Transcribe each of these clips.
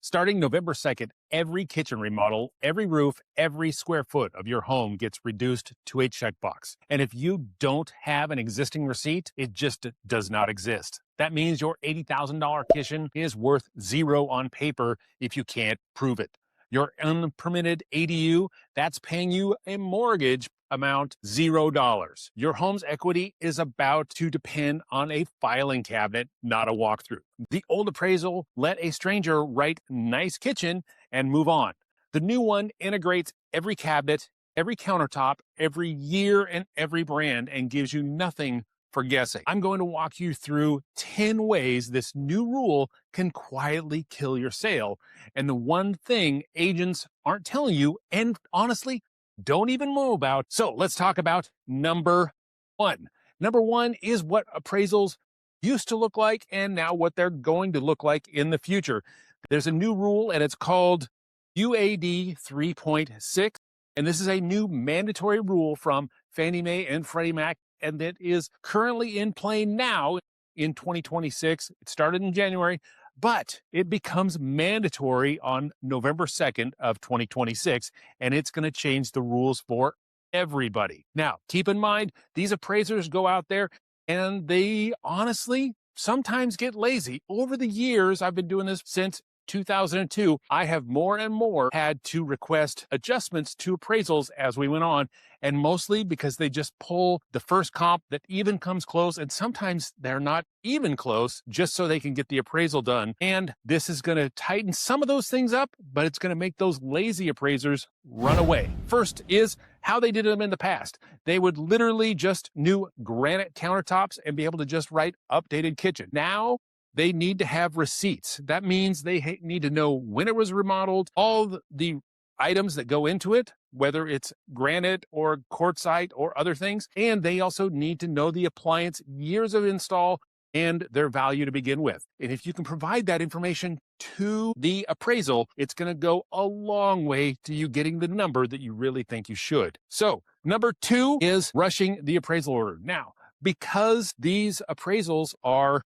Starting November 2nd, every kitchen remodel, every roof, every square foot of your home gets reduced to a checkbox. And if you don't have an existing receipt, it just does not exist. That means your $80,000 kitchen is worth zero on paper if you can't prove it. Your unpermitted ADU, that's paying you a mortgage amount $0. Your home's equity is about to depend on a filing cabinet, not a walkthrough. The old appraisal let a stranger write nice kitchen and move on. The new one integrates every cabinet, every countertop, every year, and every brand, and gives you nothing for guessing. I'm going to walk you through 10 ways this new rule can quietly kill your sale. And the one thing agents aren't telling you, and honestly, don't even know about. So let's talk about number one. Number one is what appraisals used to look like and now what they're going to look like in the future. There's a new rule and it's called UAD 3.6. And this is a new mandatory rule from Fannie Mae and Freddie Mac, and that is currently in play now in 2026. It started in January, but it becomes mandatory on November 2nd of 2026, and it's going to change the rules for everybody. Now, keep in mind, these appraisers go out there and they honestly sometimes get lazy. Over the years, I've been doing this since 2002, I have more and more had to request adjustments to appraisals as we went on, and mostly because they just pull the first comp that even comes close, and sometimes they're not even close, just so they can get the appraisal done. And this is going to tighten some of those things up, but it's going to make those lazy appraisers run away. First is how they did them in the past. They would literally just new granite countertops and be able to just write updated kitchen. Now, they need to have receipts. That means they need to know when it was remodeled, all the items that go into it, whether it's granite or quartzite or other things. And they also need to know the appliance, years of install, and their value to begin with. And if you can provide that information to the appraisal, it's going to go a long way to you getting the number that you really think you should. So number two is rushing the appraisal order. Now, because these appraisals are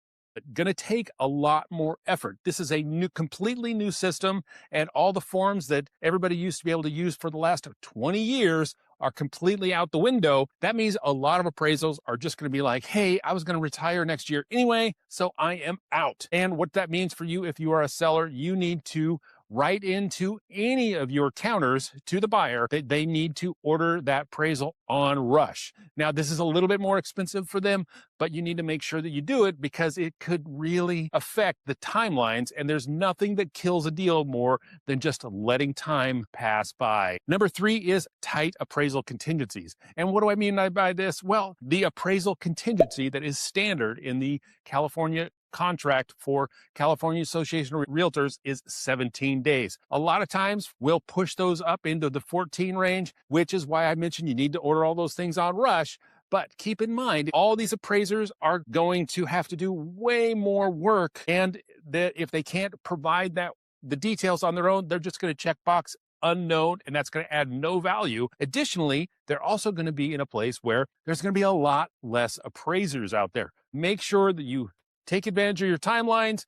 going to take a lot more effort. This is a completely new system, and all the forms that everybody used to be able to use for the last 20 years are completely out the window. That means a lot of appraisals are just going to be like, hey, I was going to retire next year anyway, so I am out. And what that means for you, if you are a seller, you need to write into any of your counters to the buyer that they need to order that appraisal on rush. Now, this is a little bit more expensive for them, but you need to make sure that you do it because it could really affect the timelines, and there's nothing that kills a deal more than just letting time pass by. Number three is tight appraisal contingencies. And what do I mean by this? Well, the appraisal contingency that is standard in the California contract for California Association of Realtors is 17 days. A lot of times we'll push those up into the 14 range, which is why I mentioned you need to order all those things on rush. But keep in mind, all these appraisers are going to have to do way more work, and that if they can't provide the details on their own, they're just going to check box unknown, and that's going to add no value. Additionally, they're also going to be in a place where there's going to be a lot less appraisers out there. Make sure that you take advantage of your timelines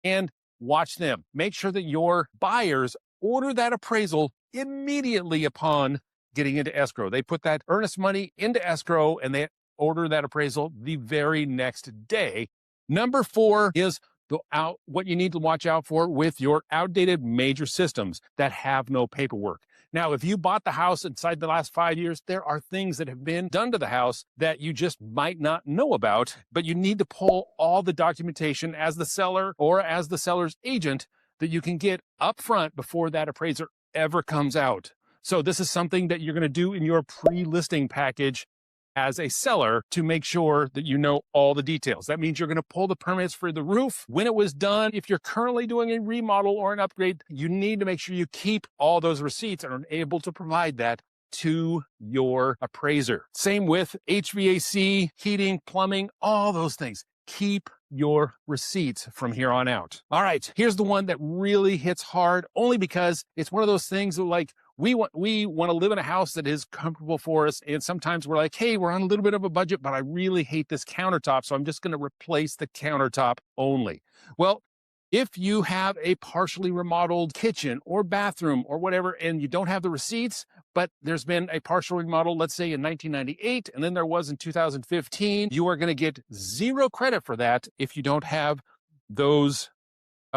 and watch them. Make sure that your buyers order that appraisal immediately upon getting into escrow. They put that earnest money into escrow and they order that appraisal the very next day. Number four is what you need to watch out for with your outdated major systems that have no paperwork. Now, if you bought the house inside the last 5 years, there are things that have been done to the house that you just might not know about, but you need to pull all the documentation as the seller or as the seller's agent that you can get up front before that appraiser ever comes out. So this is something that you're going to do in your pre-listing package as a seller to make sure that you know all the details. That means you're going to pull the permits for the roof, when it was done. If you're currently doing a remodel or an upgrade, you need to make sure you keep all those receipts and are able to provide that to your appraiser. Same with HVAC, heating, plumbing, all those things. Keep your receipts from here on out. All right, here's the one that really hits hard, only because it's one of those things that, like, we want to live in a house that is comfortable for us. And sometimes we're like, hey, we're on a little bit of a budget, but I really hate this countertop, so I'm just going to replace the countertop only. Well, If you have a partially remodeled kitchen or bathroom or whatever, and you don't have the receipts, but there's been a partial remodel, let's say in 1998, and then there was in 2015, you are going to get zero credit for that if you don't have those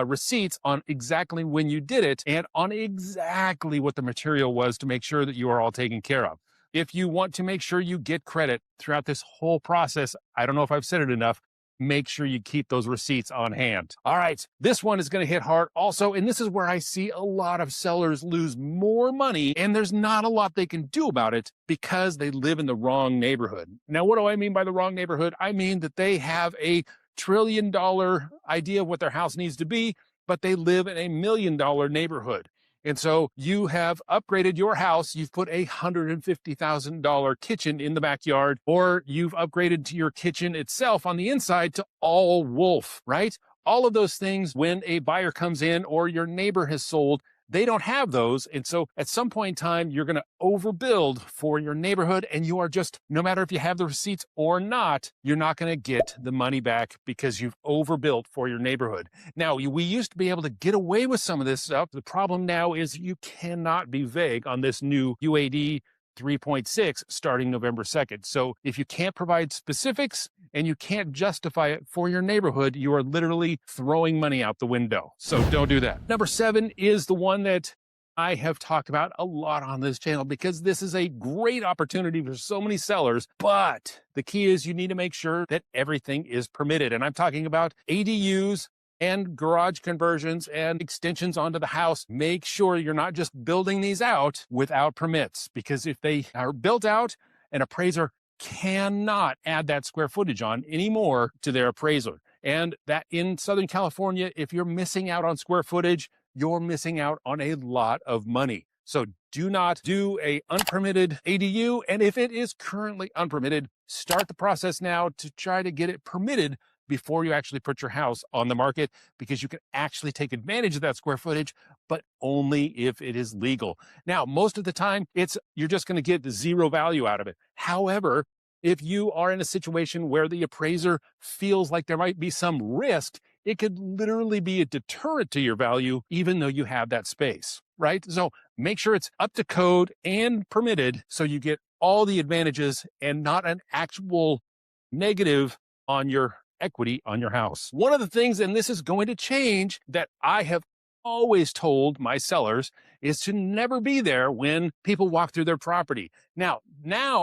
receipts on exactly when you did it and on exactly what the material was to make sure that you are all taken care of. If you want to make sure you get credit throughout this whole process, I don't know if I've said it enough, make sure you keep those receipts on hand. All right, this one is going to hit hard also, and this is where I see a lot of sellers lose more money, and there's not a lot they can do about it because they live in the wrong neighborhood. Now, what do I mean by the wrong neighborhood? I mean that they have a trillion-dollar idea of what their house needs to be, but they live in $1 million neighborhood. And so you have upgraded your house, you've put a $150,000 kitchen in the backyard, or you've upgraded to your kitchen itself on the inside to all wolf, right? All of those things, when a buyer comes in or your neighbor has sold, they don't have those. And so at some point in time, you're going to overbuild for your neighborhood, and you are just, no matter if you have the receipts or not, you're not going to get the money back because you've overbuilt for your neighborhood. Now, we used to be able to get away with some of this stuff. The problem now is you cannot be vague on this new UAD 3.6 starting November 2nd. So if you can't provide specifics and you can't justify it for your neighborhood, you are literally throwing money out the window. So don't do that. Number 7 is the one that I have talked about a lot on this channel because this is a great opportunity for so many sellers, but the key is you need to make sure that everything is permitted. And I'm talking about ADUs and garage conversions and extensions onto the house. Make sure you're not just building these out without permits, because if they are built out, an appraiser cannot add that square footage on anymore to their appraiser. And that in Southern California, if you're missing out on square footage, you're missing out on a lot of money. So do not do a unpermitted ADU. And if it is currently unpermitted, start the process now to try to get it permitted before you actually put your house on the market, because you can actually take advantage of that square footage, but only if it is legal. Now, most of the time, you're just going to get zero value out of it. However, if you are in a situation where the appraiser feels like there might be some risk, it could literally be a deterrent to your value, even though you have that space, right? So make sure it's up to code and permitted so you get all the advantages and not an actual negative on your equity on your house. One of the things, and this is going to change, that I have always told my sellers is to never be there when people walk through their property. Now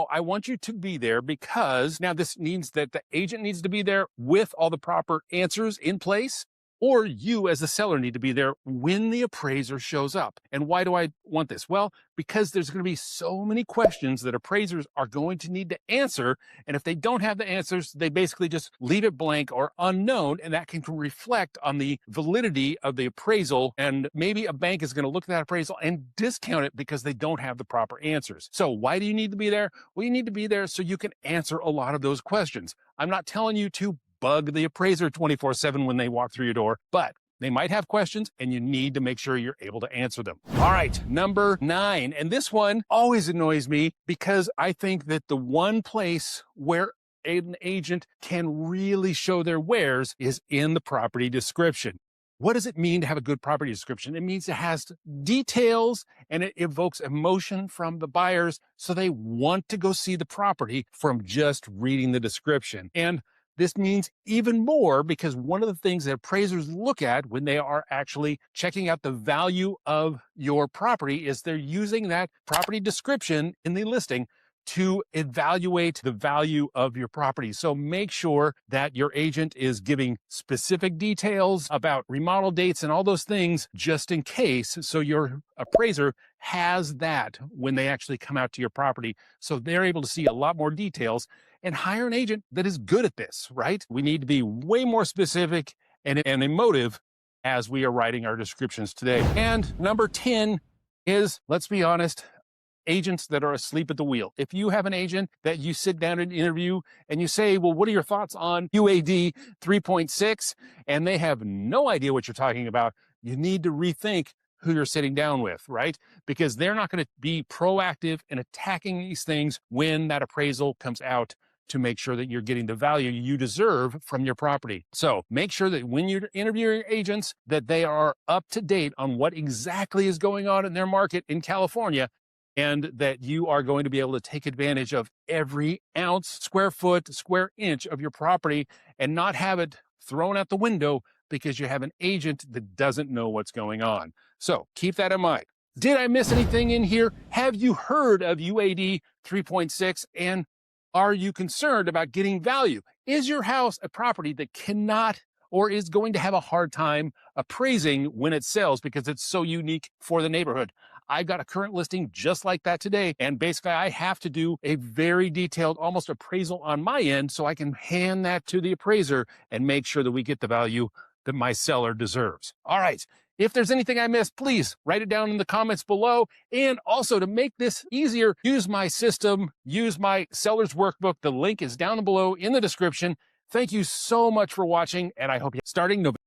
I want you to be there, because now this means that the agent needs to be there with all the proper answers in place, or you as the seller need to be there when the appraiser shows up. And why do I want this? Well, because there's going to be so many questions that appraisers are going to need to answer. And if they don't have the answers, they basically just leave it blank or unknown. And that can reflect on the validity of the appraisal. And maybe a bank is going to look at that appraisal and discount it because they don't have the proper answers. So why do you need to be there? Well, you need to be there so you can answer a lot of those questions. I'm not telling you to bug the appraiser 24/7 when they walk through your door, but they might have questions and you need to make sure you're able to answer them. All right, number 9. And this one always annoys me because I think that the one place where an agent can really show their wares is in the property description. What does it mean to have a good property description? It means it has details and it evokes emotion from the buyers, so they want to go see the property from just reading the description. And this means even more because one of the things that appraisers look at when they are actually checking out the value of your property is they're using that property description in the listing to evaluate the value of your property. So make sure that your agent is giving specific details about remodel dates and all those things just in case. So your appraiser has that when they actually come out to your property. So they're able to see a lot more details and hire an agent that is good at this, right? We need to be way more specific and emotive as we are writing our descriptions today. And number 10 is, let's be honest, agents that are asleep at the wheel. If you have an agent that you sit down and interview and you say, well, what are your thoughts on UAD 3.6? And they have no idea what you're talking about, you need to rethink who you're sitting down with, right? Because they're not going to be proactive in attacking these things when that appraisal comes out to make sure that you're getting the value you deserve from your property. So make sure that when you're interviewing agents, that they are up to date on what exactly is going on in their market in California, and that you are going to be able to take advantage of every ounce, square foot, square inch of your property and not have it thrown out the window because you have an agent that doesn't know what's going on. So keep that in mind. Did I miss anything in here? Have you heard of UAD 3.6? And are you concerned about getting value? Is your house a property that cannot or is going to have a hard time appraising when it sells because it's so unique for the neighborhood? I've got a current listing just like that today. And basically I have to do a very detailed, almost appraisal on my end so I can hand that to the appraiser and make sure that we get the value that my seller deserves. All right. If there's anything I missed, please write it down in the comments below. And also to make this easier, use my system, use my seller's workbook. The link is down below in the description. Thank you so much for watching. And I hope you're starting November.